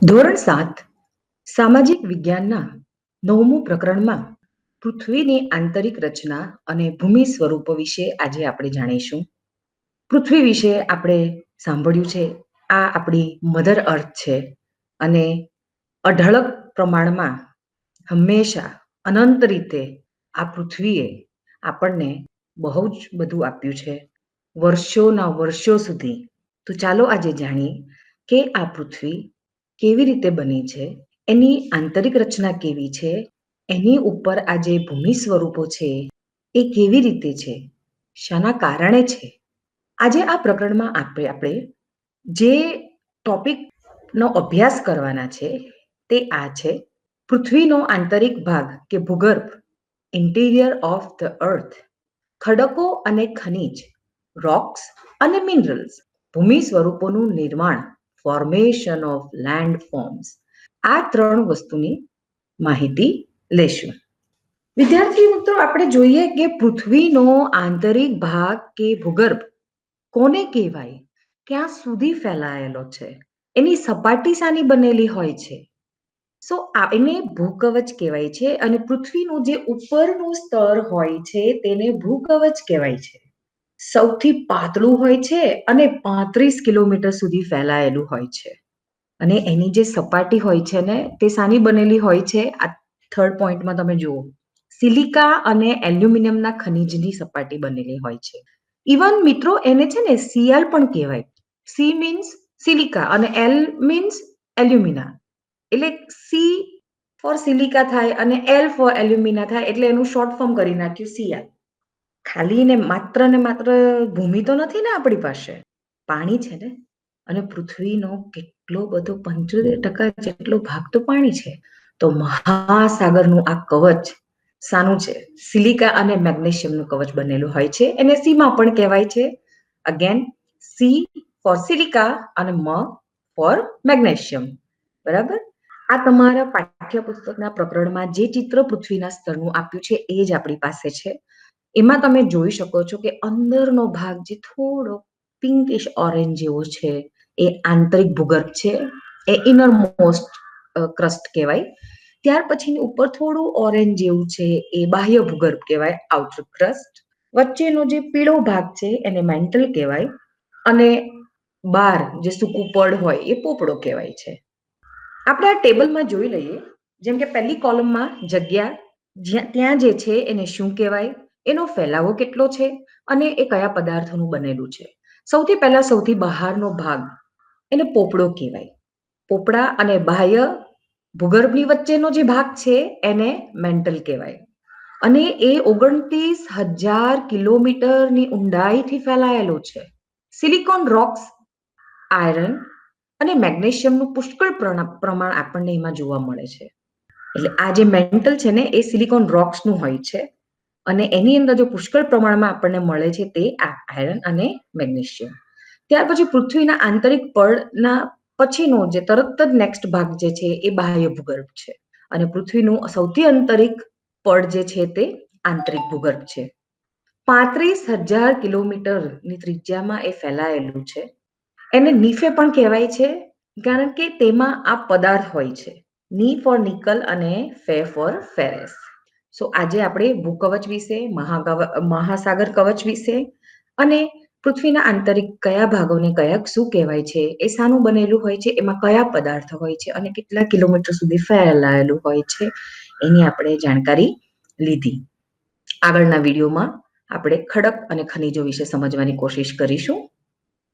ધોરણ 7 સામાજિક વિજ્ઞાનના 9મું પ્રકરણમાં પૃથ્વીની આંતરિક રચના અને ભૂમિ સ્વરૂપો વિશે આજે આપણે જાણીશું. પૃથ્વી વિશે આપણે સાંભળ્યું છે, આ આપણી મધર અર્થ છે અને અઢળક પ્રમાણમાં હંમેશા અનંત રીતે આ પૃથ્વીએ આપણને બહુ જ બધું આપ્યું છે, વર્ષોના વર્ષો સુધી. તો ચાલો આજે જાણીએ કે આ પૃથ્વી કેવી રીતે બની છે, એની આંતરિક રચના કેવી છે, એની ઉપર આ જે ભૂમિ સ્વરૂપો છે એ કેવી રીતે છે, શાના કારણે છે. આજે આ પ્રકરણમાં આપણે જે ટોપિકનો અભ્યાસ કરવાના છે તે આ છે: પૃથ્વીનો આંતરિક ભાગ કે ભૂગર્ભ, ઇન્ટિરિયર ઓફ ધ અર્થ, ખડકો અને ખનિજ, રોક્સ અને મિનરલ્સ, ભૂમિ સ્વરૂપોનું નિર્માણ, ફોર્મેશન ઓફ લેન્ડ ફોર્મ્સ. આ 3 વસ્તુની માહિતી લેશું. વિદ્યાર્થી મિત્રો, આપણે જોઈએ કે પૃથ્વીનો આંતરિક ભાગ કે ભૂગર્ભ કોને કહેવાય, ક્યાં સુધી ફેલાયેલો છે, એની સપાટી શાની બનેલી હોય છે. એને ભૂકવચ કહેવાય છે અને પૃથ્વીનું જે ઉપરનું સ્તર હોય છે તેને ભૂકવચ કહેવાય છે. સૌથી પાતળું હોય છે અને 35 કિલોમીટર સુધી ફેલાયેલું હોય છે. અને એની જે સપાટી હોય છે ને તે શાની બનેલી હોય છે, આ 3rd પોઈન્ટમાં તમે જુઓ, સિલિકા અને એલ્યુમિનિયમના ખનિજની સપાટી બનેલી હોય છે. ઇવન મિત્રો એને છે ને Cl પણ કહેવાય. સી મીન્સ સિલિકા અને એલ મીન્સ એલ્યુમિના, એટલે સી ફોર સિલિકા થાય અને એલ ફોર એલ્યુમિના થાય, એટલે એનું શોર્ટ ફોર્મ કરી નાખ્યું Cl. ખાલી ને માત્ર ભૂમિ તો નથી ને આપણી પાસે, પાણી છે ને. અને પૃથ્વીનો કેટલો બધો 75% જેટલો ભાગ તો પાણી છે. તો મહાસાગરનું આ કવચ શાનું છે? સિલિકા અને મેગ્નેશિયમનું કવચ બનેલું હોય છે. એને સીમાં પણ કહેવાય છે. અગેન, સી ફોર સિલિકા અને મ ફોર મેગ્નેશિયમ. બરાબર? આ તમારા પાઠ્યપુસ્તકના પ્રકરણમાં જે ચિત્ર પૃથ્વીના સ્તરનું આપ્યું છે એ જ આપણી પાસે છે. એમાં તમે જોઈ શકો છો કે અંદરનો ભાગ જે થોડો પિંકિશ ઓરેન્જ જેવો છે એ આંતરિક ભૂગર્ભ છે, એ ઇનર મોસ્ટ ક્રસ્ટ કહેવાય. ત્યાર પછીની ઉપર થોડું ઓરેન્જ જેવું છે એ બાહ્ય ભૂગર્ભ કહેવાય, આઉટર ક્રસ્ટ. વચ્ચેનો જે પીળો ભાગ છે એને મેન્ટલ કહેવાય અને બહાર જે સૂકું પડ હોય એ પોપડો કહેવાય છે. આપણે આ ટેબલમાં જોઈ લઈએ. જેમ કે પહેલી કોલમમાં જગ્યા, ત્યાં જે છે એને શું કહેવાય, એનો ફેલાવો કેટલો છે અને એ કયા પદાર્થોનું બનેલું છે. સૌથી પહેલા સૌથી બહારનો ભાગ એને પોપડો કહેવાય. પોપડા અને બાહ્ય ભૂગર્ભની વચ્ચેનો જે ભાગ છે એને મેન્ટલ કહેવાય. અને એ 29,000 કિલોમીટરની ઊંડાઈથી ફેલાયેલો છે. સિલિકોન રોક્સ, આયરન અને મેગ્નેશિયમનું પુષ્કળ પ્રમાણ આપણને એમાં જોવા મળે છે. એટલે આ જે મેન્ટલ છે ને એ સિલિકોન રોક્સનું હોય છે અને એની અંદર જો પુષ્કળ પ્રમાણમાં આપણને મળે છે તે આ આયરન અને મેગ્નેશિયમ. ત્યાર પછી પૃથ્વીના આંતરિક પડના પછીનો જે તરત જ નેક્સ્ટ ભાગ જે છે એ બાહ્ય ભૂગર્ભ છે અને પૃથ્વીનું સૌથી આંતરિક પડ જે છે તે આંતરિક ભૂગર્ભ છે. 35,000 કિલોમીટરની ત્રિજ્યામાં એ ફેલાયેલું છે. એને નીફે પણ કહેવાય છે કારણ કે તેમાં આ પદાર્થ હોય છે. ની ફોર નિકલ અને ફે ફોર ફેરસ. સો આજે આપણે ભૂકવચ વિશે, મહાસાગર કવચ વિશે અને પૃથ્વીના આંતરિક કયા ભાગોને શું કહેવાય છે, એ શાનું બનેલું હોય છે, એમાં કયા પદાર્થ હોય છે અને કેટલા કિલોમીટર સુધી ફેલાયેલું હોય છે એની આપણે જાણકારી લીધી. આગળના વિડીયોમાં આપણે ખડક અને ખનિજો વિશે સમજવાની કોશિશ કરીશું.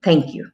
Thank you.